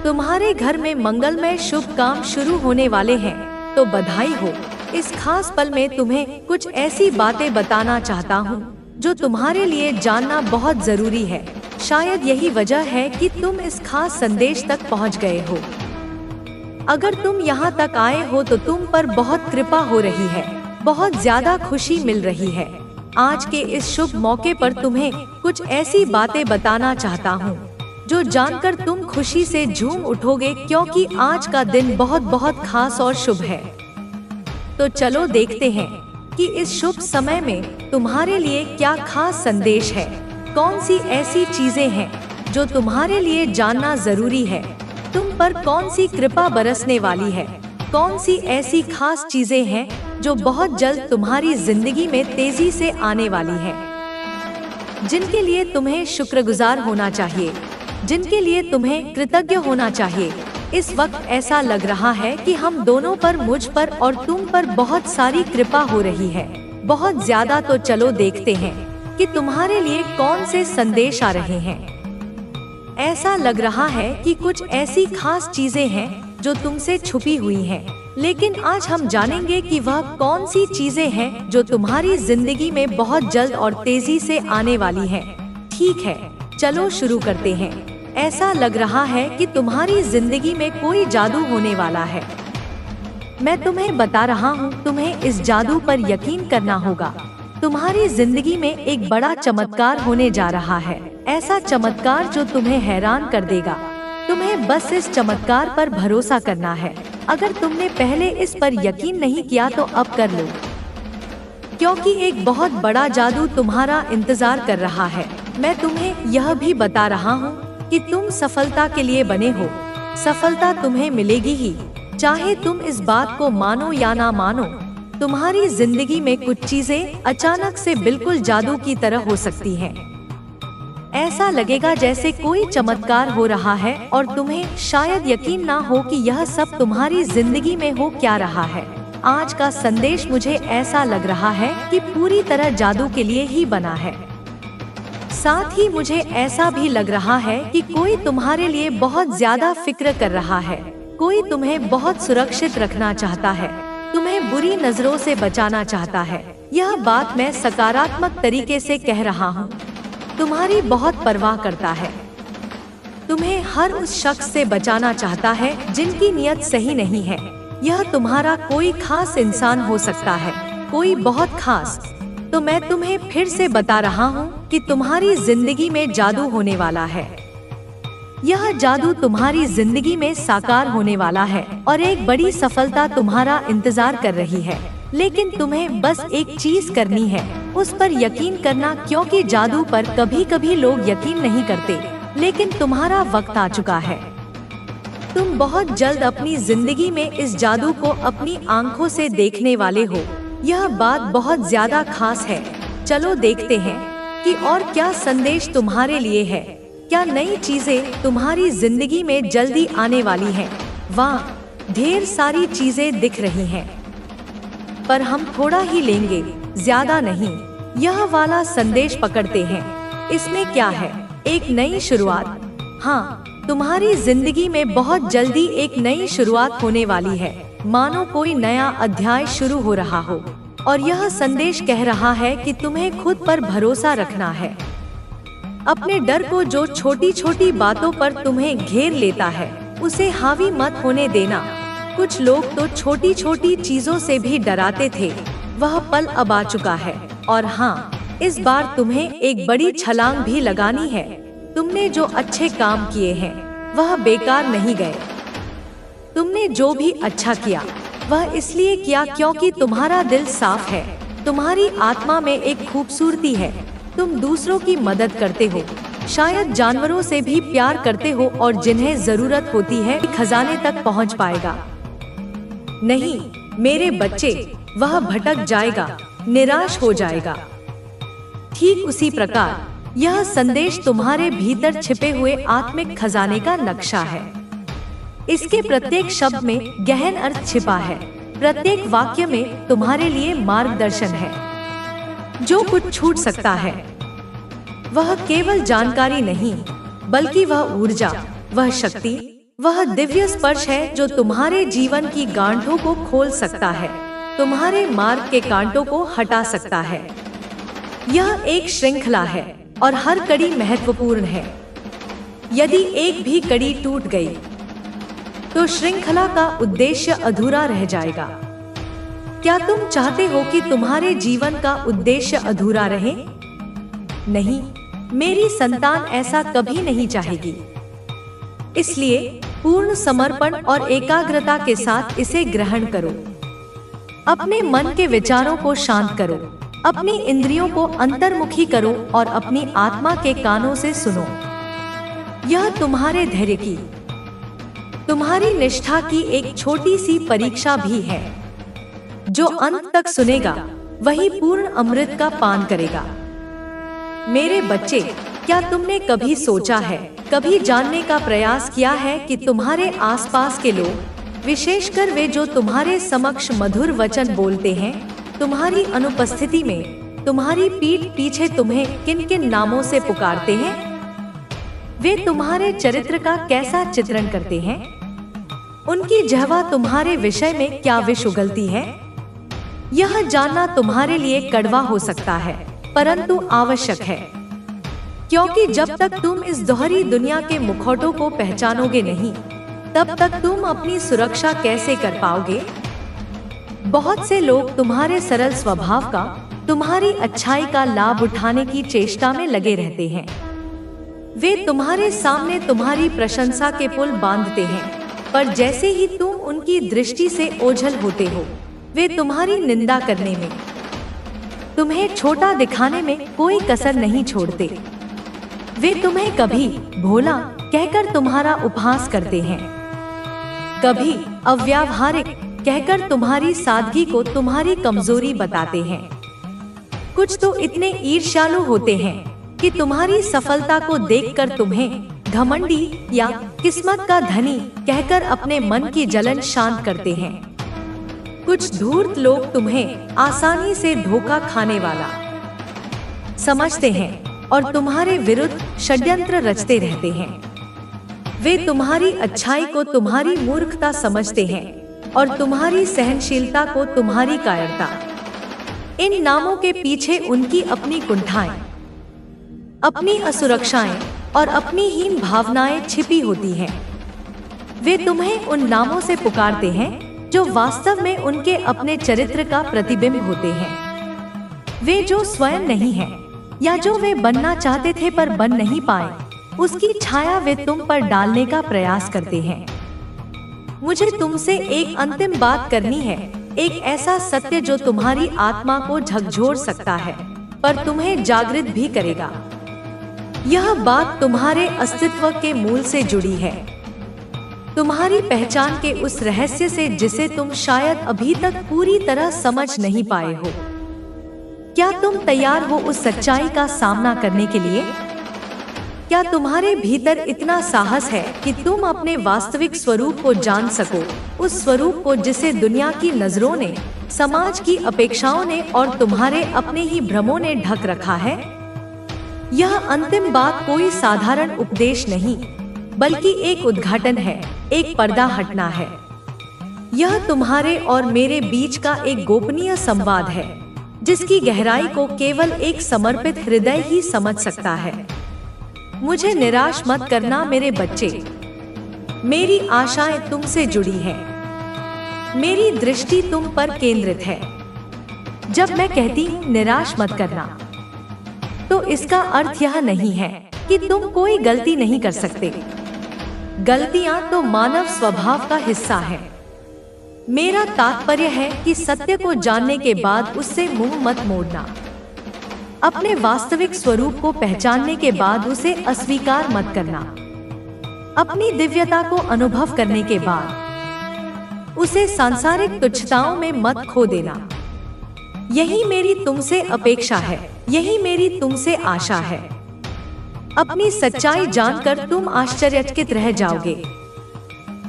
तुम्हारे घर में मंगलमय शुभ काम शुरू होने वाले हैं, तो बधाई हो। इस खास पल में तुम्हें कुछ ऐसी बातें बताना चाहता हूँ जो तुम्हारे लिए जानना बहुत जरूरी है। शायद यही वजह है कि तुम इस खास संदेश तक पहुँच गए हो। अगर तुम यहाँ तक आए हो तो तुम पर बहुत कृपा हो रही है, बहुत ज्यादा खुशी मिल रही है। आज के इस शुभ मौके पर तुम्हें कुछ ऐसी बातें बताना चाहता हूँ जो जानकर तुम खुशी से झूम उठोगे, क्योंकि आज का दिन बहुत बहुत खास और शुभ है। तो चलो देखते हैं कि इस शुभ समय में तुम्हारे लिए क्या खास संदेश है। कौन सी ऐसी चीजें हैं जो तुम्हारे लिए जानना जरूरी है। तुम पर कौन सी कृपा बरसने वाली है। कौन सी ऐसी खास चीजें हैं जो बहुत जल्द तुम्हारी जिंदगी में तेजी से आने वाली है, जिनके लिए तुम्हें शुक्रगुजार होना चाहिए, जिनके लिए तुम्हें कृतज्ञ होना चाहिए। इस वक्त ऐसा लग रहा है कि हम दोनों पर, मुझ पर और तुम पर बहुत सारी कृपा हो रही है, बहुत ज्यादा। तो चलो देखते हैं कि तुम्हारे लिए कौन से संदेश आ रहे हैं। ऐसा लग रहा है कि कुछ ऐसी खास चीजें हैं जो तुमसे छुपी हुई हैं, लेकिन आज हम जानेंगे कि वह कौन सी चीजें हैं जो तुम्हारी जिंदगी में बहुत जल्द और तेजी से आने वाली हैं। ठीक है, चलो शुरू करते हैं। ऐसा लग रहा है कि तुम्हारी जिंदगी में कोई जादू होने वाला है। मैं तुम्हें बता रहा हूँ, तुम्हें इस जादू पर यकीन करना होगा। तुम्हारी जिंदगी में एक बड़ा चमत्कार होने जा रहा है, ऐसा चमत्कार जो तुम्हें हैरान कर देगा। तुम्हें बस इस चमत्कार पर भरोसा करना है। अगर तुमने पहले इस पर यकीन नहीं किया तो अब कर लो, क्योंकि एक बहुत बड़ा जादू तुम्हारा इंतजार कर रहा है। मैं तुम्हें यह भी बता रहा हूँ कि तुम सफलता के लिए बने हो। सफलता तुम्हें मिलेगी ही, चाहे तुम इस बात को मानो या ना मानो। तुम्हारी जिंदगी में कुछ चीजें अचानक से बिल्कुल जादू की तरह हो सकती हैं। ऐसा लगेगा जैसे कोई चमत्कार हो रहा है और तुम्हें शायद यकीन ना हो कि यह सब तुम्हारी जिंदगी में हो क्या रहा है। आज का संदेश मुझे ऐसा लग रहा है कि पूरी तरह जादू के लिए ही बना है। साथ ही मुझे ऐसा भी लग रहा है कि कोई तुम्हारे लिए बहुत ज्यादा फिक्र कर रहा है। कोई तुम्हें बहुत सुरक्षित रखना चाहता है, तुम्हें बुरी नजरों से बचाना चाहता है। यह बात मैं सकारात्मक तरीके से कह रहा हूँ। तुम्हारी बहुत परवाह करता है, तुम्हें हर उस शख्स से बचाना चाहता है जिनकी नीयत सही नहीं है। यह तुम्हारा कोई खास इंसान हो सकता है, कोई बहुत खास। तो मैं तुम्हें फिर से बता रहा हूँ कि तुम्हारी जिंदगी में जादू होने वाला है। यह जादू तुम्हारी जिंदगी में साकार होने वाला है और एक बड़ी सफलता तुम्हारा इंतजार कर रही है। लेकिन तुम्हें बस एक चीज करनी है, उस पर यकीन करना, क्योंकि जादू पर कभी कभी लोग यकीन नहीं करते, लेकिन तुम्हारा वक्त आ चुका है। तुम बहुत जल्द अपनी जिंदगी में इस जादू को अपनी आंखों से देखने वाले हो। यह बात बहुत ज्यादा खास है। चलो देखते हैं कि और क्या संदेश तुम्हारे लिए है। क्या नई चीजें तुम्हारी जिंदगी में जल्दी आने वाली हैं? वाह, ढेर सारी चीजें दिख रही हैं, पर हम थोड़ा ही लेंगे, ज्यादा नहीं। यह वाला संदेश पकड़ते हैं। इसमें क्या है? एक नई शुरुआत। हाँ, तुम्हारी जिंदगी में बहुत जल्दी एक नई शुरुआत होने वाली है, मानो कोई नया अध्याय शुरू हो रहा हो। और यह संदेश कह रहा है कि तुम्हें खुद पर भरोसा रखना है। अपने डर को, जो छोटी छोटी बातों पर तुम्हें घेर लेता है, उसे हावी मत होने देना। कुछ लोग तो छोटी छोटी चीजों से भी डराते थे, वह पल अब आ चुका है। और हाँ, इस बार तुम्हें एक बड़ी छलांग भी लगानी है। तुमने जो अच्छे काम किए हैं वह बेकार नहीं गए। तुमने जो भी अच्छा किया वह इसलिए किया क्योंकि तुम्हारा दिल साफ है, तुम्हारी आत्मा में एक खूबसूरती है। तुम दूसरों की मदद करते हो, शायद जानवरों से भी प्यार करते हो, और जिन्हें जरूरत होती है खजाने तक पहुंच पाएगा। नहीं मेरे बच्चे, वह भटक जाएगा, निराश हो जाएगा। ठीक उसी प्रकार यह संदेश तुम्हारे भीतर छिपे हुए आत्मिक खजाने का नक्शा है। इसके प्रत्येक शब्द में गहन अर्थ छिपा है, प्रत्येक वाक्य में तुम्हारे लिए मार्गदर्शन है। जो कुछ छूट सकता है वह केवल जानकारी नहीं, बल्कि वह ऊर्जा, वह शक्ति, वह दिव्य स्पर्श है जो तुम्हारे जीवन की गांठों को खोल सकता है, तुम्हारे मार्ग के कांटों को हटा सकता है। यह एक श्रृंखला है और हर कड़ी महत्वपूर्ण है। यदि एक भी कड़ी टूट गई तो श्रृंखला का उद्देश्य अधूरा रह जाएगा। क्या तुम चाहते हो कि तुम्हारे जीवन का उद्देश्य अधूरा रहे? नहीं, मेरी संतान ऐसा कभी नहीं चाहेगी। इसलिए पूर्ण समर्पण और एकाग्रता के साथ इसे ग्रहण करो। अपने मन के विचारों को शांत करो, अपनी इंद्रियों को अंतर्मुखी करो और अपनी आत्मा के कानों से सुनो। यह तुम्हारे धैर्य की, तुम्हारी निष्ठा की एक छोटी सी परीक्षा भी है। जो अंत तक सुनेगा वही पूर्ण अमृत का पान करेगा। मेरे बच्चे, क्या तुमने कभी सोचा है, कभी जानने का प्रयास किया है कि तुम्हारे आसपास के लोग, विशेषकर वे जो तुम्हारे समक्ष मधुर वचन बोलते हैं, तुम्हारी अनुपस्थिति में तुम्हारी पीठ पीछे तुम्हें किन किन नामों से पुकारते हैं? वे तुम्हारे चरित्र का कैसा चित्रण करते हैं? उनकी जिह्वा तुम्हारे विषय में क्या विष उगलती है? यह जानना तुम्हारे लिए कड़वा हो सकता है, परंतु आवश्यक है, क्योंकि जब तक तुम इस दोहरी दुनिया के मुखौटों को पहचानोगे नहीं, तब तक तुम अपनी सुरक्षा कैसे कर पाओगे? बहुत से लोग तुम्हारे सरल स्वभाव का, तुम्हारी अच्छाई का लाभ उठाने की चेष्टा में लगे रहते हैं। वे तुम्हारे सामने तुम्हारी प्रशंसा के पुल बांधते हैं, पर जैसे ही तुम उनकी दृष्टि से ओझल होते हो, वे तुम्हारी निंदा करने में, तुम्हें छोटा दिखाने में कोई कसर नहीं छोड़ते। वे तुम्हें कभी भोला कहकर तुम्हारा उपहास करते हैं, कभी अव्यावहारिक कहकर तुम्हारी सादगी को तुम्हारी कमजोरी बताते हैं। कुछ तो इतने ईर्ष्यालु होते हैं कि तुम्हारी सफलता को देखकर तुम्हें घमंडी या किस्मत का धनी कहकर अपने मन की जलन शांत करते हैं। कुछ धूर्त लोग तुम्हें आसानी से धोखा खाने वाला समझते हैं और तुम्हारे विरुद्ध षड्यंत्र रचते रहते हैं। वे तुम्हारी अच्छाई को तुम्हारी मूर्खता समझते हैं और तुम्हारी सहनशीलता को तुम्हारी कायरता। इन नामों के पीछे उनकी अपनी कुंठाएं, अपनी असुरक्षाएं और अपनी हीन भावनाएं छिपी होती हैं। वे तुम्हें उन नामों से पुकारते हैं जो वास्तव में उनके अपने चरित्र का प्रतिबिंब होते हैं। वे जो स्वयं नहीं हैं, या जो वे बनना चाहते थे पर बन नहीं पाए, उसकी छाया वे तुम पर डालने का प्रयास करते हैं। मुझे तुमसे एक अंतिम बात करनी है, एक ऐसा सत्य जो तुम्हारी आत्मा को झकझोर सकता है, पर तुम्हें जागृत भी करेगा। यह बात तुम्हारे अस्तित्व के मूल से जुड़ी है, तुम्हारी पहचान के उस रहस्य से जिसे तुम शायद अभी तक पूरी तरह समझ नहीं पाए हो। क्या तुम तैयार हो उस सच्चाई का सामना करने के लिए? क्या तुम्हारे भीतर इतना साहस है कि तुम अपने वास्तविक स्वरूप को जान सको, उस स्वरूप को जिसे दुनिया की नजरों ने, समाज की अपेक्षाओं ने और तुम्हारे अपने ही भ्रमों ने ढक रखा है? यह अंतिम बात कोई साधारण उपदेश नहीं, बल्कि एक उद्घाटन है, एक पर्दा हटना है। यह तुम्हारे और मेरे बीच का एक गोपनीय संवाद है, जिसकी गहराई को केवल एक समर्पित हृदय ही समझ सकता है। मुझे निराश मत करना मेरे बच्चे, मेरी आशाएं तुमसे जुड़ी हैं, मेरी दृष्टि तुम पर केंद्रित है। जब मैं कहती हूँ निराश मत करना, तो इसका अर्थ यह नहीं है कि तुम कोई गलती नहीं कर सकते। गलतियां तो मानव स्वभाव का हिस्सा है। मेरा तात्पर्य है कि सत्य को जानने के बाद उससे मुंह मत मोड़ना। अपने वास्तविक स्वरूप को पहचानने के बाद उसे अस्वीकार मत करना। अपनी दिव्यता को अनुभव करने के बाद उसे सांसारिक तुच्छताओं में मत खो देना। यही मेरी तुमसे अपेक्षा है, यही मेरी तुमसे आशा है। अपनी सच्चाई जानकर तुम आश्चर्यचकित रह जाओगे।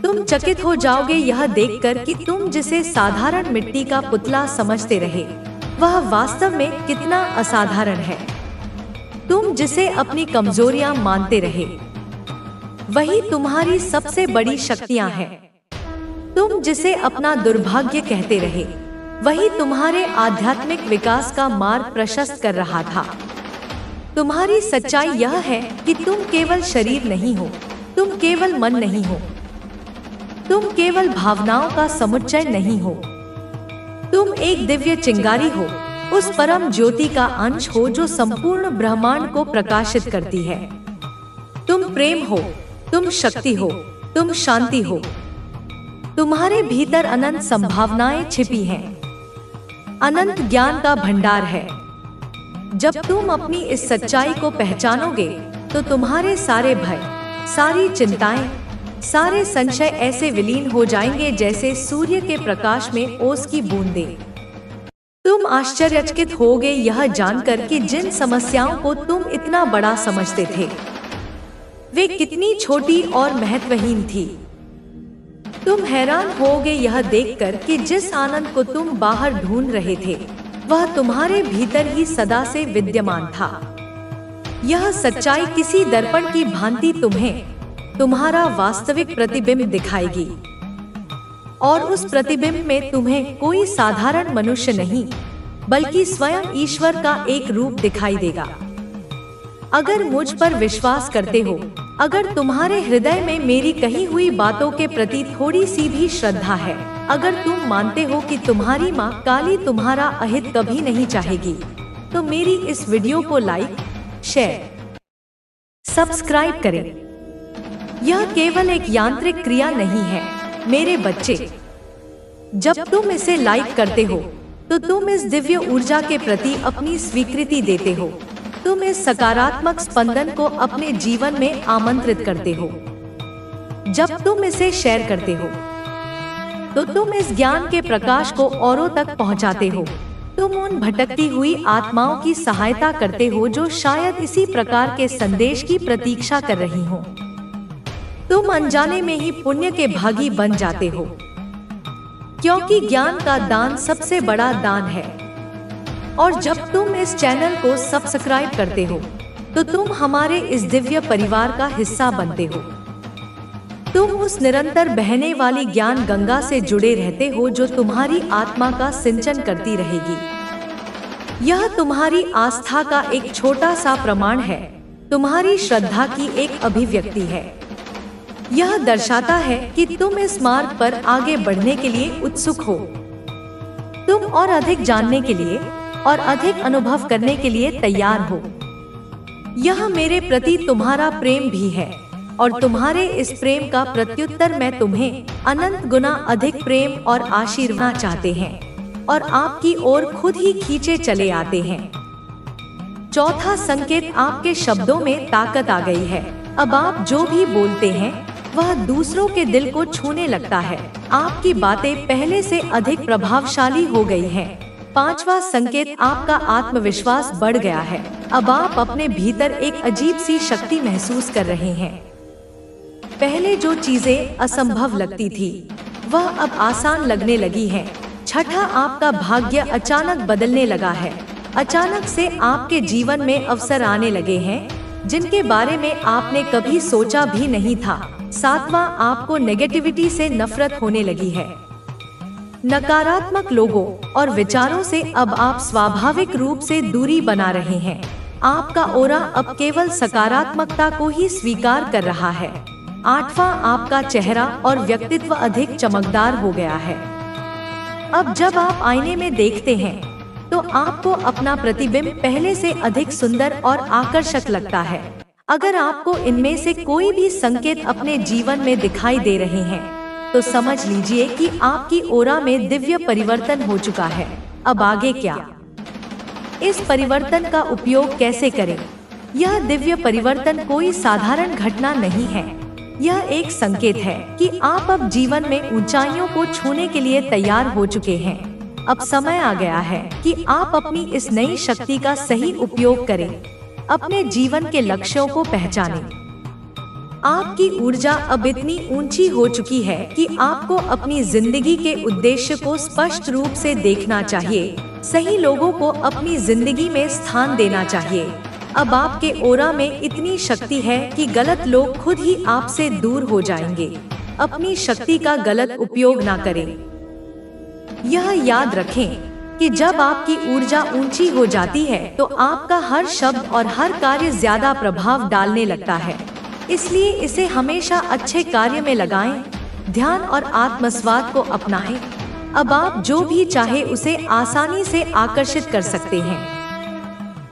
तुम चकित हो जाओगे यह देखकर कि तुम जिसे साधारण मिट्टी का पुतला समझते रहे, वह वास्तव में कितना असाधारण है। तुम जिसे अपनी कमजोरियां मानते रहे, वही तुम्हारी सबसे बड़ी शक्तियां हैं। तुम जिसे अपना दुर्भाग्य कहते रहे, वही तुम्हारे आध्यात्मिक विकास का मार्ग प्रशस्त कर रहा था। तुम्हारी सच्चाई यह है कि तुम केवल शरीर नहीं हो, तुम केवल मन नहीं हो, तुम केवल भावनाओं का समुच्चय नहीं हो। तुम एक दिव्य चिंगारी हो, उस परम ज्योति का अंश हो जो संपूर्ण ब्रह्मांड को प्रकाशित करती है। तुम प्रेम हो, तुम शक्ति हो, तुम शांति हो। तुम्हारे भीतर अनंत संभावनाएं छिपी हैं, अनंत ज्ञान का भंडार है। जब तुम अपनी इस सच्चाई को पहचानोगे तो तुम्हारे सारे भय, सारी चिंताएं, सारे संशय ऐसे विलीन हो जाएंगे जैसे सूर्य के प्रकाश में ओस की बूंदें। तुम आश्चर्यचकित होगे यह जानकर कि जिन समस्याओं को तुम इतना बड़ा समझते थे, वे कितनी छोटी और महत्वहीन थी। तुम हैरान होगे यह देखकर कि जिस आनंद को तुम बाहर ढूंढ रहे थे, वह तुम्हारे भीतर ही सदा से विद्यमान था। यह सच्चाई किसी दर्पण की भांति तुम्हें तुम्हारा वास्तविक प्रतिबिंब दिखाएगी, और उस प्रतिबिंब में तुम्हें कोई साधारण मनुष्य नहीं, बल्कि स्वयं ईश्वर का एक रूप दिखाई देगा। अगर मुझ पर विश्वास करते हो, अगर तुम्हारे हृदय में मेरी कही हुई बातों के प्रति थोड़ी सी भी श्रद्धा है, अगर तुम मानते हो कि तुम्हारी माँ काली तुम्हारा अहित कभी नहीं चाहेगी, तो मेरी इस वीडियो को लाइक, शेयर, सब्सक्राइब करें। यह केवल एक यांत्रिक क्रिया नहीं है मेरे बच्चे। जब तुम इसे लाइक करते हो तो तुम इस दिव्य ऊर्जा के प्रति अपनी स्वीकृति देते हो। तुम इस सकारात्मक स्पंदन को अपने जीवन में आमंत्रित करते हो। जब तुम इसे शेयर करते हो तो तुम इस ज्ञान के प्रकाश को औरों तक पहुंचाते हो। तुम उन भटकती हुई आत्माओं की सहायता करते हो जो शायद इसी प्रकार के संदेश की प्रतीक्षा कर रही हो। तुम अनजाने में ही पुण्य के भागी बन जाते हो, क्योंकि ज्ञान का दान सबसे बड़ा दान है। और जब तुम इस चैनल को सब्सक्राइब करते हो तो तुम हमारे इस दिव्य परिवार का हिस्सा बनते हो। तुम उस निरंतर बहने वाली ज्ञान गंगा से जुड़े रहते हो जो तुम्हारी आत्मा का सिंचन करती रहेगी। यह तुम्हारी आस्था का एक छोटा सा प्रमाण है, तुम्हारी श्रद्धा की एक अभिव्यक्ति है। यह दर्शाता है कि तुम इस मार्ग पर आगे बढ़ने के लिए उत्सुक हो। तुम और अधिक जानने के लिए और अधिक अनुभव करने के लिए तैयार हो। यह मेरे प्रति तुम्हारा प्रेम भी है, और तुम्हारे इस प्रेम का प्रत्युत्तर मैं तुम्हें अनंत गुना अधिक प्रेम और आशीर्वाद चाहते हैं, और आपकी ओर खुद ही खींचे चले आते हैं। चौथा संकेत, आपके शब्दों में ताकत आ गई है। अब आप जो भी बोलते हैं वह दूसरों के दिल को छूने लगता है। आपकी बातें पहले से अधिक प्रभावशाली हो गई हैं। पांचवा संकेत, आपका आत्मविश्वास बढ़ गया है। अब आप अपने भीतर एक अजीब सी शक्ति महसूस कर रहे हैं। पहले जो चीजें असंभव लगती थी वह अब आसान लगने लगी हैं। छठा, आपका भाग्य अचानक बदलने लगा है। अचानक से आपके जीवन में अवसर आने लगे हैं जिनके बारे में आपने कभी सोचा भी नहीं था। सातवां, आपको नेगेटिविटी से नफरत होने लगी है। नकारात्मक लोगों और विचारों से अब आप स्वाभाविक रूप से दूरी बना रहे हैं। आपका ऑरा अब केवल सकारात्मकता को ही स्वीकार कर रहा है। आठवां, आपका चेहरा और व्यक्तित्व अधिक चमकदार हो गया है। अब जब आप आईने में देखते हैं तो आपको अपना प्रतिबिंब पहले से अधिक सुंदर और आकर्षक लगता है। अगर आपको इनमें से कोई भी संकेत अपने जीवन में दिखाई दे रहे हैं तो समझ लीजिए कि आपकी ऑरा में दिव्य परिवर्तन हो चुका है। अब आगे क्या? इस परिवर्तन का उपयोग कैसे करें? यह दिव्य परिवर्तन कोई साधारण घटना नहीं है। यह एक संकेत है कि आप अब जीवन में ऊंचाइयों को छूने के लिए तैयार हो चुके हैं। अब समय आ गया है कि आप अपनी इस नई शक्ति का सही उपयोग करें, अपने जीवन के लक्ष्यों को पहचानें। आपकी ऊर्जा अब इतनी ऊंची हो चुकी है कि आपको अपनी जिंदगी के उद्देश्य को स्पष्ट रूप से देखना चाहिए। सही लोगों को अपनी जिंदगी में स्थान देना चाहिए अब आपके ओरा में इतनी शक्ति है कि गलत लोग खुद ही आपसे दूर हो जाएंगे। अपनी शक्ति का गलत उपयोग ना करें। यह याद रखें कि जब आपकी ऊर्जा ऊंची हो जाती है तो आपका हर शब्द और हर कार्य ज्यादा प्रभाव डालने लगता है। इसलिए इसे हमेशा अच्छे कार्य में लगाएं, ध्यान और आत्मस्वाद को अपनाएं। अब आप जो भी चाहे उसे आसानी से आकर्षित कर सकते हैं।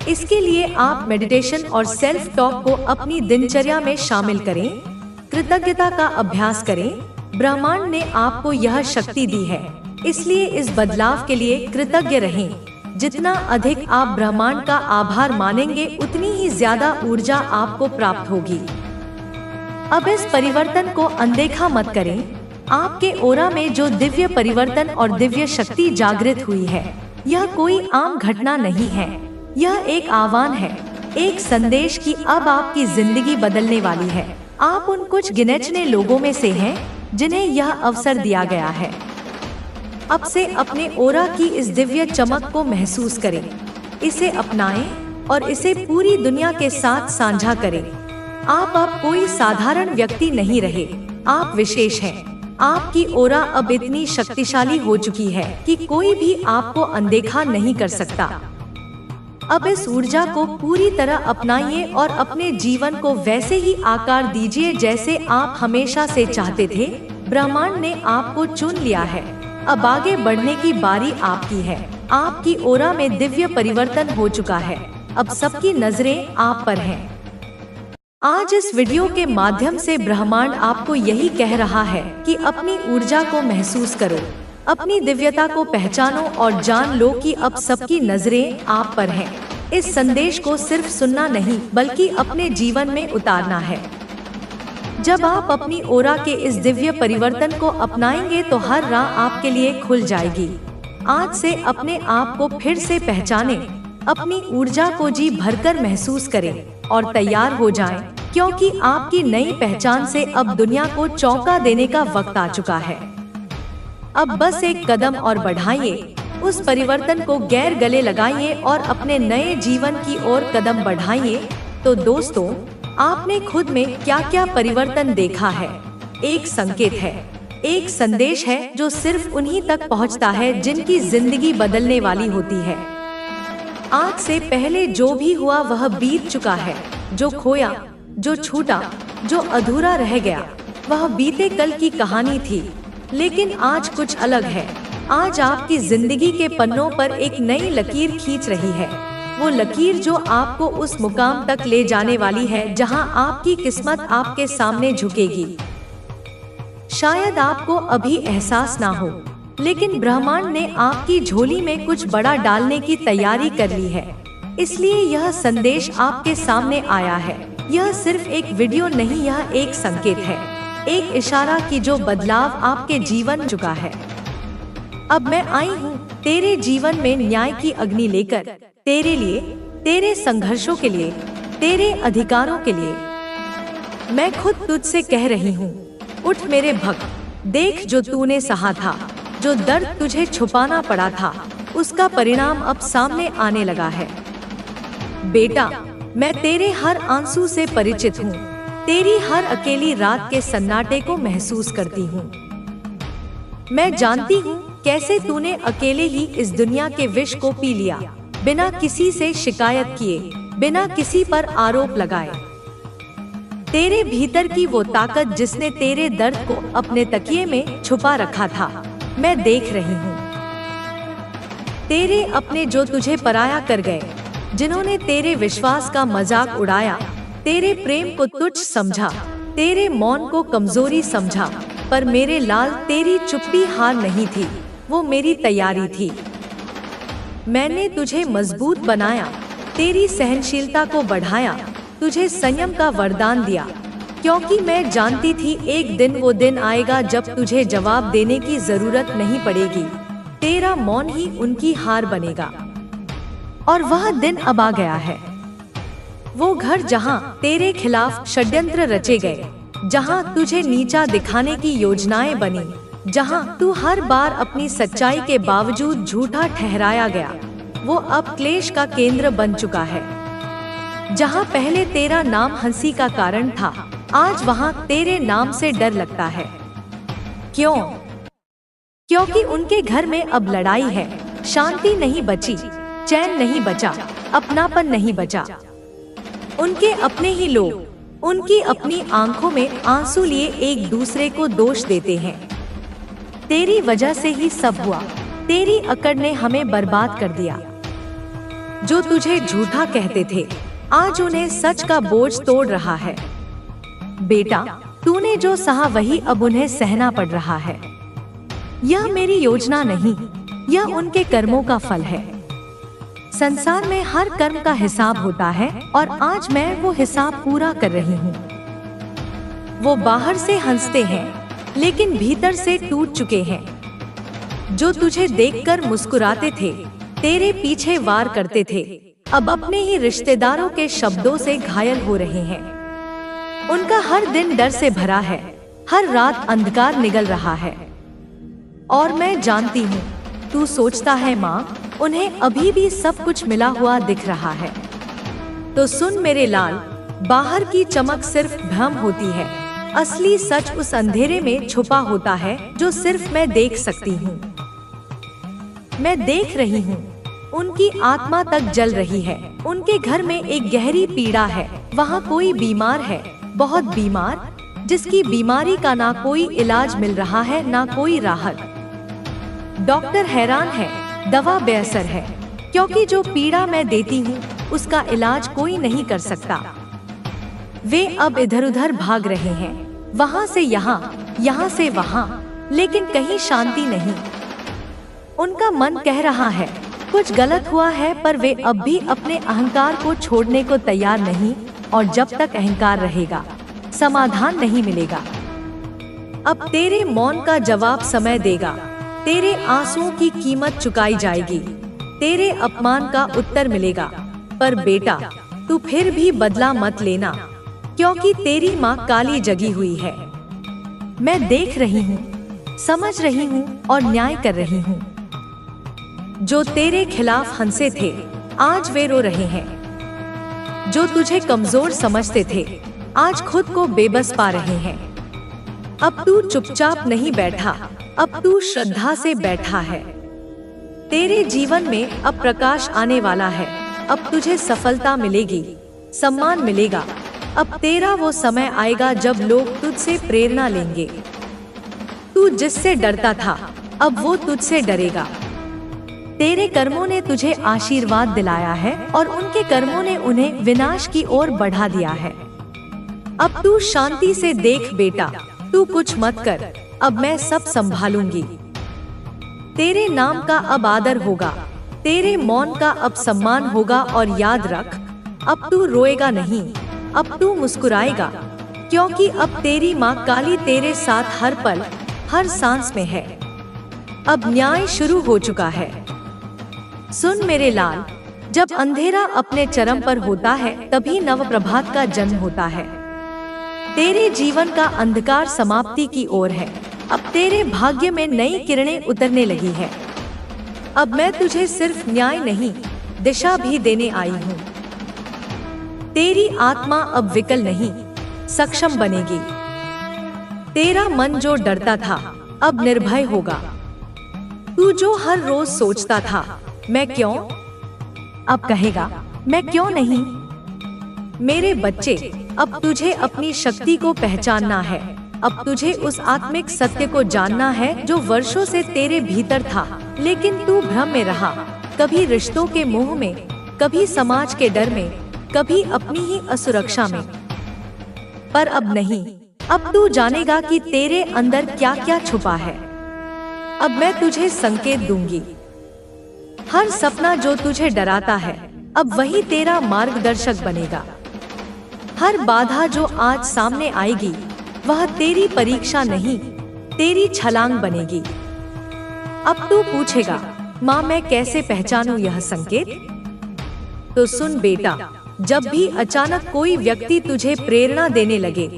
इसके लिए आप मेडिटेशन और सेल्फ टॉक को अपनी दिनचर्या में शामिल करें। कृतज्ञता का अभ्यास करें। ब्रह्मांड ने आपको यह शक्ति दी है, इसलिए इस बदलाव के लिए कृतज्ञ रहें। जितना अधिक आप ब्रह्मांड का आभार मानेंगे, उतनी ही ज्यादा ऊर्जा आपको प्राप्त होगी। अब इस परिवर्तन को अनदेखा मत करें। आपके ओरा में जो दिव्य परिवर्तन और दिव्य शक्ति जागृत हुई है, यह कोई आम घटना नहीं है। यह एक आह्वान है, एक संदेश कि अब आपकी जिंदगी बदलने वाली है। आप उन कुछ गिने-चुने लोगों में से हैं जिन्हें यह अवसर दिया गया है। अब से अपने ओरा की इस दिव्य चमक को महसूस करें, इसे अपनाएं और इसे पूरी दुनिया के साथ साझा करें। आप अब कोई साधारण व्यक्ति नहीं रहे, आप विशेष हैं। आपकी ओरा अब इतनी शक्तिशाली हो चुकी है कि कोई भी आपको अनदेखा नहीं कर सकता। अब इस ऊर्जा को पूरी तरह अपनाइए और अपने जीवन को वैसे ही आकार दीजिए जैसे आप हमेशा से चाहते थे। ब्रह्मांड ने आपको चुन लिया है। अब आगे बढ़ने की बारी आपकी है। आपकी ओरा में दिव्य परिवर्तन हो चुका है। अब सबकी नजरें आप पर हैं। आज इस वीडियो के माध्यम से ब्रह्मांड आपको यही कह रहा है कि अपनी ऊर्जा को महसूस करो, अपनी दिव्यता को पहचानो और जान लो कि अब सबकी नजरें आप पर हैं। इस संदेश को सिर्फ सुनना नहीं, बल्कि अपने जीवन में उतारना है। जब आप अपनी ओरा के इस दिव्य परिवर्तन को अपनाएंगे तो हर राह आपके लिए खुल जाएगी। आज से अपने आप को फिर से पहचानें, अपनी ऊर्जा को जी भरकर महसूस करें और तैयार हो जाएं, क्योंकि आपकी नई पहचान से अब दुनिया को चौंका देने का वक्त आ चुका है। अब बस एक कदम और बढ़ाइए, उस परिवर्तन को गैर गले लगाइए और अपने नए जीवन की ओर कदम बढ़ाइए। तो दोस्तों, आपने खुद में क्या क्या परिवर्तन देखा है? एक संकेत है, एक संदेश है जो सिर्फ उन्हीं तक पहुंचता है जिनकी जिंदगी बदलने वाली होती है। आज से पहले जो भी हुआ वह बीत चुका है। जो खोया, जो छूटा, जो अधूरा रह गया, वह बीते कल की कहानी थी। लेकिन आज कुछ अलग है। आज आपकी जिंदगी के पन्नों पर एक नई लकीर खींच रही है। वो लकीर जो आपको उस मुकाम तक ले जाने वाली है जहां आपकी किस्मत आपके सामने झुकेगी। शायद आपको अभी एहसास ना हो, लेकिन ब्रह्मांड ने आपकी झोली में कुछ बड़ा डालने की तैयारी कर ली है। इसलिए यह संदेश आपके सामने आया है। यह सिर्फ एक वीडियो नहीं, यह एक संकेत है, एक इशारा कि जो बदलाव आपके जीवन में चुका है। अब मैं आई हूँ तेरे जीवन में न्याय की अग्नि लेकर, तेरे लिए, तेरे संघर्षों के लिए, तेरे अधिकारों के लिए। मैं खुद तुझसे कह रही हूँ, उठ मेरे भक्त, देख जो तूने सहा था, जो दर्द तुझे छुपाना पड़ा था, उसका परिणाम अब सामने आने लगा है। बेटा, मैं तेरे हर आंसू से परिचित हूँ, तेरी हर अकेली रात के सन्नाटे को महसूस करती हूँ। मैं जानती हूँ कैसे तूने अकेले ही इस दुनिया के विष को पी लिया, बिना किसी से शिकायत किए, बिना किसी पर आरोप लगाए। तेरे भीतर की वो ताकत जिसने तेरे दर्द को अपने तकिए में छुपा रखा था, मैं देख रही हूँ। तेरे अपने जो तुझे पराया कर गए, जिन्होंने तेरे विश्वास का मजाक उड़ाया, तेरे प्रेम को तुच्छ समझा, तेरे मौन को कमजोरी समझा, पर मेरे लाल तेरी चुप्पी हार नहीं थी, वो मेरी तैयारी थी। मैंने तुझे मजबूत बनाया, तेरी सहनशीलता को बढ़ाया, तुझे संयम का वरदान दिया, क्योंकि मैं जानती थी एक दिन वो दिन आएगा जब तुझे जवाब देने की जरूरत नहीं पड़ेगी। तेरा मौन ही उनकी हार बनेगा। और वह दिन अब आ गया है। वो घर जहां तेरे खिलाफ षड्यंत्र रचे गए, जहां तुझे नीचा दिखाने की योजनाएं बनी, जहां तू हर बार अपनी सच्चाई के बावजूद झूठा ठहराया गया, वो अब क्लेश का केंद्र बन चुका है। जहाँ पहले तेरा नाम हंसी का कारण था, आज वहाँ तेरे नाम से डर लगता है। क्यों? क्योंकि उनके घर में अब लड़ाई है, शांति नहीं बची, चैन नहीं बचा, अपनापन नहीं बचा। उनके अपने ही लोग उनकी अपनी आंखों में आंसू लिए एक दूसरे को दोष देते हैं। तेरी वजह से ही सब हुआ, तेरी अकड़ ने हमें बर्बाद कर दिया। जो तुझे झूठा कहते थे, आज उन्हें सच का बोझ तोड़ रहा है। बेटा, तूने जो सहा वही अब उन्हें सहना पड़ रहा है। यह मेरी योजना नहीं, यह उनके कर्मों का फल है। संसार में हर कर्म का हिसाब होता है और आज मैं वो हिसाब पूरा कर रही हूँ। वो बाहर से हंसते हैं लेकिन भीतर से टूट चुके हैं। जो तुझे देखकर मुस्कुराते थे, तेरे पीछे वार करते थे, अब अपने ही रिश्तेदारों के शब्दों से घायल हो रहे हैं। उनका हर दिन डर से भरा है, हर रात अंधकार निगल रहा है। और मैं जानती हूँ, तू सोचता है माँ, उन्हें अभी भी सब कुछ मिला हुआ दिख रहा है। तो सुन मेरे लाल, बाहर की चमक सिर्फ भ्रम होती है, असली सच उस अंधेरे में छुपा होता है जो सिर्फ मैं देख सकती हूँ। मैं देख रही हूँ, उनकी आत्मा तक जल रही है। उनके घर में एक गहरी पीड़ा है। वहाँ कोई बीमार है, बहुत बीमार, जिसकी बीमारी का ना कोई इलाज मिल रहा है, ना कोई राहत। डॉक्टर हैरान है, दवा बेअसर है, क्योंकि जो पीड़ा मैं देती हूँ उसका इलाज कोई नहीं कर सकता। वे अब इधर उधर भाग रहे हैं, वहाँ से यहाँ, यहाँ से वहाँ, लेकिन कहीं शांति नहीं। उनका मन कह रहा है कुछ गलत हुआ है, पर वे अब भी अपने अहंकार को छोड़ने को तैयार नहीं, और जब तक अहंकार रहेगा समाधान नहीं मिलेगा। अब तेरे मौन का जवाब समय देगा, तेरे आंसुओं की कीमत चुकाई जाएगी, तेरे अपमान का उत्तर मिलेगा। पर बेटा, तू फिर भी बदला मत लेना, क्योंकि तेरी माँ काली जगी हुई है। मैं देख रही हूँ, समझ रही हूँ और न्याय कर रही हूँ। जो तेरे खिलाफ हंसे थे, आज वे रो रहे हैं। जो तुझे कमजोर समझते थे, आज खुद को बेबस पा रहे हैं। अब तू चुपचाप नहीं बैठा, अब तू श्रद्धा से बैठा है। तेरे जीवन में अब प्रकाश आने वाला है। अब तुझे सफलता मिलेगी, सम्मान मिलेगा। अब तेरा वो समय आएगा जब लोग तुझसे प्रेरणा लेंगे। तू जिससे डरता था, अब वो तुझसे डरेगा। तेरे कर्मों ने तुझे आशीर्वाद दिलाया है और उनके कर्मों ने उन्हें विनाश की ओर बढ़ा दिया है। अब तू शांति से देख बेटा, तू कुछ मत कर, अब मैं सब संभालूंगी। तेरे नाम का अब आदर होगा, तेरे मौन का अब सम्मान होगा। और याद रख, अब तू रोएगा नहीं, अब तू मुस्कुराएगा, क्योंकि अब तेरी माँ काली तेरे साथ हर पल, हर सांस में है। अब न्याय शुरू हो चुका है। सुन मेरे लाल, जब अंधेरा अपने चरम पर होता है, तभी नवप्रभात का जन्म होता है। तेरे जीवन का अंधकार समाप्ति की ओर है। अब तेरे भाग्य में नई किरणें उतरने लगी है। अब मैं तुझे सिर्फ न्याय नहीं, दिशा भी देने आई हूँ। तेरी आत्मा अब विकल नहीं, सक्षम बनेगी। तेरा मन जो डरता था, अब निर्भय होगा। तू जो हर रोज सोचता था, मैं क्यों, अब कहेगा मैं क्यों नहीं। मेरे बच्चे, अब तुझे अपनी शक्ति को पहचानना है। अब तुझे उस आत्मिक सत्य को जानना है जो वर्षों से तेरे भीतर था, लेकिन तू भ्रम में रहा। कभी रिश्तों के मोह में, कभी समाज के डर में, कभी अपनी ही असुरक्षा में। पर अब नहीं, अब तू जानेगा कि तेरे अंदर क्या क्या छुपा है। अब मैं तुझे संकेत दूंगी। हर सपना जो तुझे डराता है, अब वही तेरा मार्गदर्शक बनेगा। हर बाधा जो आज सामने आएगी, वह तेरी परीक्षा नहीं, तेरी छलांग बनेगी। अब तू पूछेगा, माँ मैं कैसे पहचानूं यह संकेत? तो सुन बेटा, जब भी अचानक कोई व्यक्ति तुझे प्रेरणा देने लगे,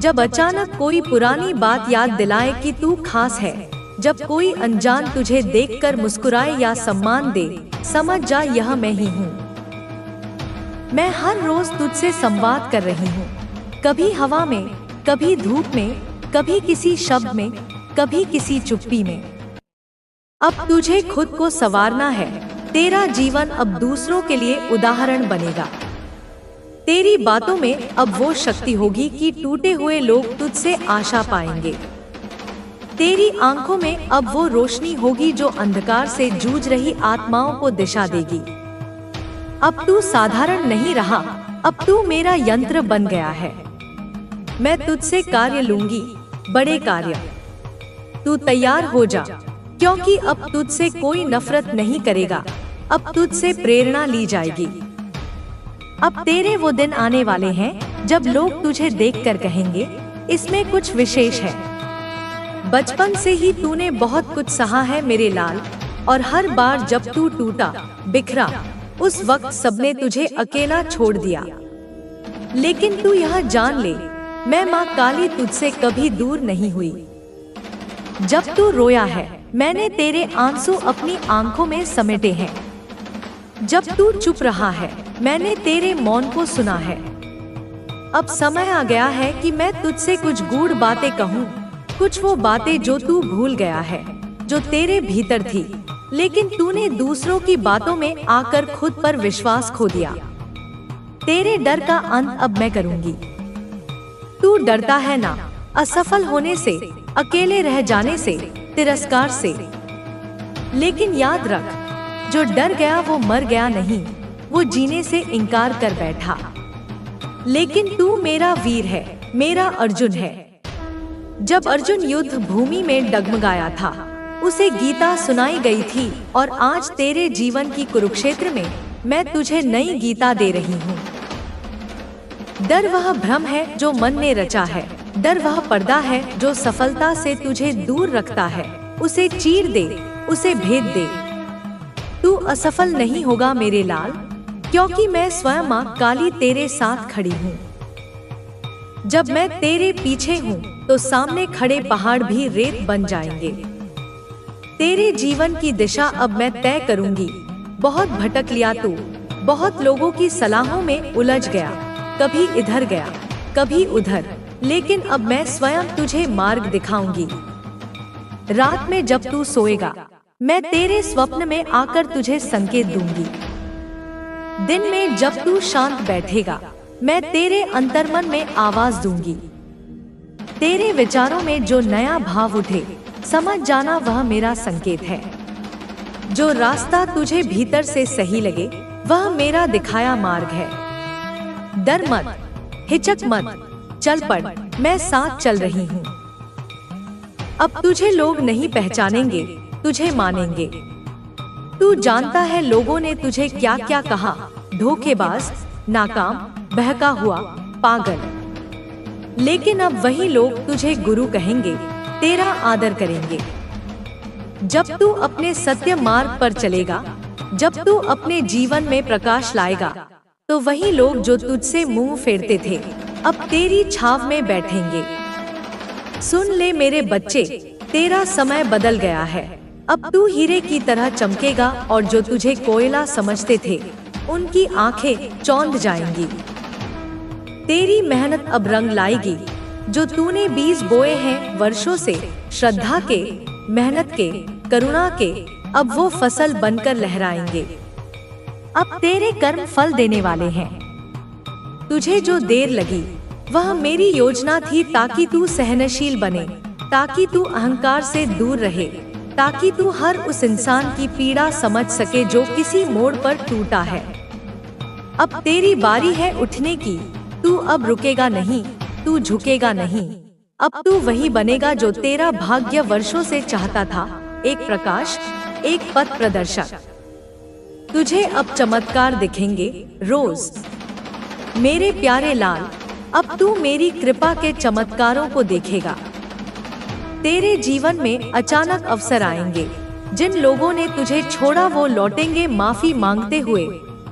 जब अचानक कोई पुरानी बात याद दिलाए कि तू खास है, जब कोई अनजान तुझे देखकर मुस्कुराए या सम्मान दे, समझ जा यह मैं ही हूँ। मैं हर रोज तुझसे संवाद कर रही हूँ, कभी हवा में, कभी धूप में, कभी किसी शब्द में, कभी किसी चुप्पी में। अब तुझे खुद को संवारना है। तेरा जीवन अब दूसरों के लिए उदाहरण बनेगा। तेरी बातों में अब वो शक्ति होगी कि टूटे हुए लोग तुझसे आशा पाएंगे। तेरी आंखों में अब वो रोशनी होगी जो अंधकार से जूझ रही आत्माओं को दिशा देगी। अब तू साधारण नहीं रहा, अब तू मेरा यंत्र बन गया है। मैं तुझसे कार्य लूंगी, बड़े कार्य। तू तैयार हो जा, क्योंकि अब तुझसे कोई नफरत नहीं करेगा, अब तुझसे प्रेरणा ली जाएगी। अब तेरे वो दिन आने वाले हैं जब लोग तुझे देखकर कहेंगे, इसमें कुछ विशेष है। बचपन से ही तूने बहुत कुछ सहा है मेरे लाल, और हर बार जब तू टूटा, बिखरा, उस वक्त सबने तुझे अकेला छोड़ दिया। लेकिन तू यह जान ले, मैं माँ काली तुझसे कभी दूर नहीं हुई। जब तू रोया है, मैंने तेरे आंसू अपनी आंखों में समेटे हैं। जब तू चुप रहा है, मैंने तेरे मौन को सुना है। अब समय आ गया है कि मैं तुझसे कुछ गूढ़ बातें कहूँ, कुछ वो बातें जो तू भूल गया है, जो तेरे भीतर थी, लेकिन तूने दूसरों की बातों में आकर खुद पर विश्वास खो दिया। तेरे डर का अंत अब मैं करूँगी। तू डरता है ना, असफल होने से, अकेले रह जाने से, तिरस्कार से। लेकिन याद रख, जो डर गया वो मर गया नहीं, वो जीने से इनकार कर बैठा। लेकिन तू मेरा वीर है, मेरा अर्जुन है। जब अर्जुन युद्ध भूमि में डगमगाया था, उसे गीता सुनाई गई थी, और आज तेरे जीवन की कुरुक्षेत्र में मैं तुझे नई गीता दे रही हूँ। डर वह भ्रम है जो मन ने रचा है, डर वह पर्दा है जो सफलता से तुझे दूर रखता है। उसे चीर दे, उसे भेद दे। तू असफल नहीं होगा मेरे लाल, क्योंकि मैं स्वयं माँ काली तेरे साथ खड़ी हूँ। जब मैं तेरे पीछे हूँ तो सामने खड़े पहाड़ भी रेत बन जाएंगे। तेरे जीवन की दिशा अब मैं तय करूँगी। बहुत भटक लिया तू, बहुत लोगों की सलाहों में उलझ गया, कभी इधर गया, कभी उधर, लेकिन अब मैं स्वयं तुझे मार्ग दिखाऊंगी। रात में जब तू सोएगा, मैं तेरे स्वप्न में आकर तुझे संकेत दूंगी। दिन में जब तू शांत बैठेगा, मैं तेरे अंतर्मन में आवाज दूंगी। तेरे विचारों में जो नया भाव उठे, समझ जाना वह मेरा संकेत है। जो रास्ता तुझे भीतर से सही लगे, वह मेरा दिखाया मार्ग है। डर मत, हिचक मत, चल पड़, मैं साथ चल रही हूँ। अब तुझे लोग नहीं पहचानेंगे, तुझे मानेंगे। तू जानता है लोगों ने तुझे क्या क्या कहा, धोखेबाज, नाकाम, बहका हुआ, पागल। लेकिन अब वही लोग तुझे गुरु कहेंगे, तेरा आदर करेंगे। जब तू अपने सत्य मार्ग पर चलेगा, जब तू अपने जीवन में प्रकाश लाएगा, तो वही लोग जो तुझसे मुंह फेरते थे, अब तेरी छाव में बैठेंगे। सुन ले मेरे बच्चे, तेरा समय बदल गया है। अब तू हीरे की तरह चमकेगा, और जो तुझे कोयला समझते थे, उनकी आंखें चौंध जाएंगी। तेरी मेहनत अब रंग लाएगी। जो तूने बीज बोए हैं वर्षों से, श्रद्धा के, मेहनत के, करुणा के, अब वो फसल बनकर लहराएंगे। अब तेरे कर्म फल देने वाले हैं। तुझे जो देर लगी, वह मेरी योजना थी, ताकि तू सहनशील बने, ताकि तू अहंकार से दूर रहे, ताकि तू हर उस इंसान की पीड़ा समझ सके जो किसी मोड़ पर टूटा है। अब तेरी बारी है उठने की। तू अब रुकेगा नहीं, तू झुकेगा नहीं। अब तू वही बनेगा जो तेरा भाग्य वर्षों से चाहता था, एक प्रकाश, एक पथ प्रदर्शक। तुझे अब चमत्कार दिखेंगे रोज। मेरे प्यारे लाल, अब तू मेरी कृपा के चमत्कारों को देखेगा। तेरे जीवन में अचानक अवसर आएंगे। जिन लोगों ने तुझे छोड़ा वो लौटेंगे माफी मांगते हुए।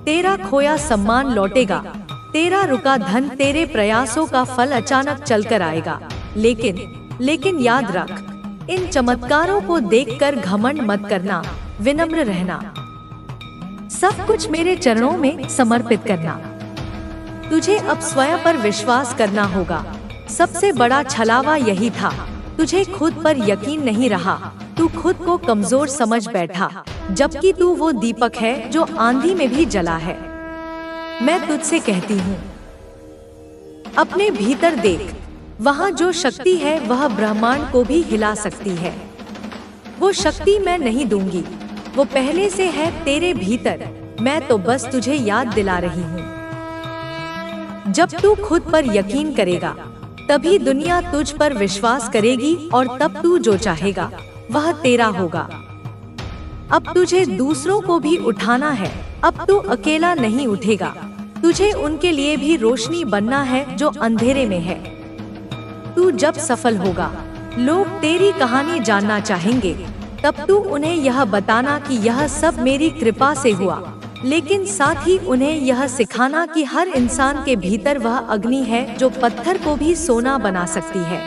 तेरा खोया सम्मान लौटेगा। तेरा रुका धन, तेरे प्रयासों का फल अचानक चलकर आएगा। लेकिन याद रख, इन चमत्कारों को देखकर घमंड मत करना, विनम्र रहना। सब कुछ मेरे चरणों में समर्पित करना। तुझे अब स्वयं पर विश्वास करना होगा। सबसे बड़ा छलावा यही था, तुझे खुद पर यकीन नहीं रहा। तू खुद को कमजोर समझ बैठा, जबकि तू वो दीपक है जो आंधी में भी जला है। मैं तुझसे कहती हूँ, अपने भीतर देख, वहाँ जो शक्ति है वह ब्रह्मांड को भी हिला सकती है। वो शक्ति मैं नहीं दूंगी, वो पहले से है तेरे भीतर। मैं तो बस तुझे याद दिला रही हूँ। जब तू खुद पर यकीन करेगा, तभी दुनिया तुझ पर विश्वास करेगी और तब तू जो चाहेगा वह तेरा होगा। अब तुझे दूसरों को भी उठाना है। अब तू अकेला नहीं उठेगा, तुझे उनके लिए भी रोशनी बनना है जो अंधेरे में है। तू जब सफल होगा, लोग तेरी कहानी जानना चाहेंगे। तब तू उन्हें यह बताना कि यह सब मेरी कृपा से हुआ, लेकिन साथ ही उन्हें यह सिखाना कि हर इंसान के भीतर वह अग्नि है जो पत्थर को भी सोना बना सकती है।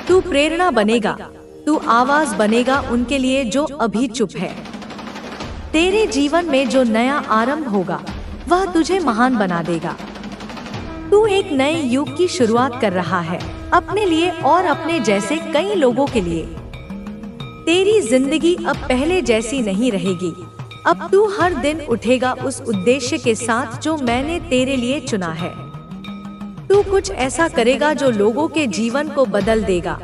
तू प्रेरणा बनेगा, तू आवाज बनेगा उनके लिए जो अभी चुप है। तेरे जीवन में जो नया आरंभ होगा वह तुझे महान बना देगा। तू एक नए युग की शुरुआत कर रहा है, अपने लिए और अपने जैसे कई लोगों के लिए। तेरी जिंदगी अब पहले जैसी नहीं रहेगी। अब तू हर दिन उठेगा उस उद्देश्य के साथ जो मैंने तेरे लिए चुना है। तू कुछ ऐसा करेगा जो लोगों के जीवन को बदल देगा।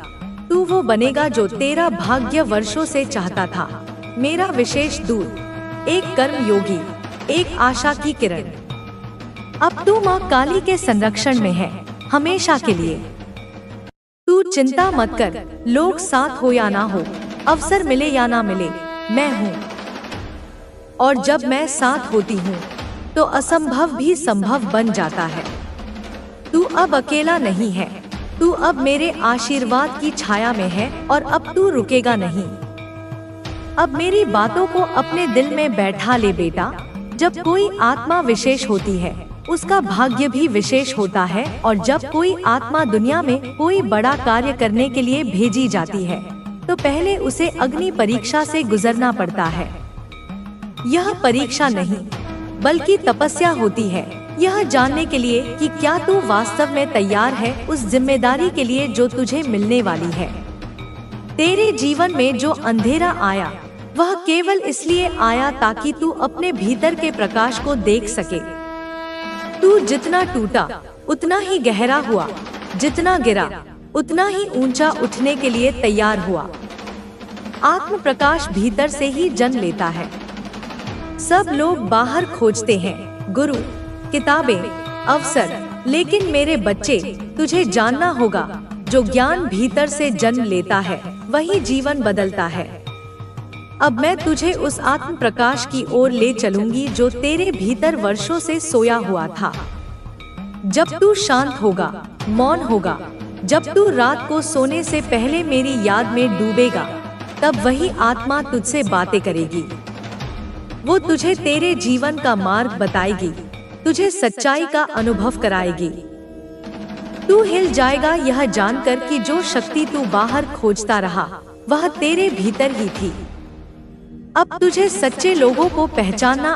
तू वो बनेगा जो तेरा भाग्य वर्षों से चाहता था। मेरा विशेष दूत, एक कर्म योगी, एक आशा की किरण। अब तू माँ काली के संरक्षण में है, हमेशा के लिए। तू चिंता मत कर, लोग साथ हो या ना हो, अवसर मिले या ना मिले, मैं हूँ। और जब मैं साथ होती हूँ तो असंभव भी संभव बन जाता है। तू अब अकेला नहीं है, तू अब मेरे आशीर्वाद की छाया में है और अब तू रुकेगा नहीं। अब मेरी बातों को अपने दिल में बैठा ले बेटा। जब कोई आत्मा विशेष होती है, उसका भाग्य भी विशेष होता है। और जब कोई आत्मा दुनिया में कोई बड़ा कार्य करने के लिए भेजी जाती है, तो पहले उसे अग्नि परीक्षा से गुजरना पड़ता है। यह परीक्षा नहीं, बल्कि तपस्या होती है, यह जानने के लिए कि क्या तू वास्तव में तैयार है उस जिम्मेदारी के लिए जो तुझे मिलने वाली है। तेरे जीवन में जो अंधेरा आया, वह केवल इसलिए आया ताकि तू अपने भीतर के प्रकाश को देख सके। तू जितना टूटा उतना ही गहरा हुआ, जितना गिरा उतना ही ऊंचा उठने के लिए तैयार हुआ। आत्म प्रकाश भीतर से ही जन्म लेता है। सब लोग बाहर खोजते हैं गुरु, किताबें, अवसर, लेकिन मेरे बच्चे, तुझे जानना होगा, जो ज्ञान भीतर से जन्म लेता है वही जीवन बदलता है। अब मैं तुझे उस आत्म प्रकाश की ओर ले चलूंगी जो तेरे भीतर वर्षों से सोया हुआ था। जब तू शांत होगा, मौन होगा, जब तू रात को सोने से पहले मेरी याद में डूबेगा, तब वही आत्मा तुझसे बातें करेगी। वो तुझे तेरे जीवन का मार्ग बताएगी, तुझे सच्चाई का अनुभव कराएगी। तू हिल जाएगा यह जानकर कि जो शक्ति तू बाहर खोजता रहा वह तेरे भीतर ही थी। अब तुझे सच्चे लोगों को पहचानना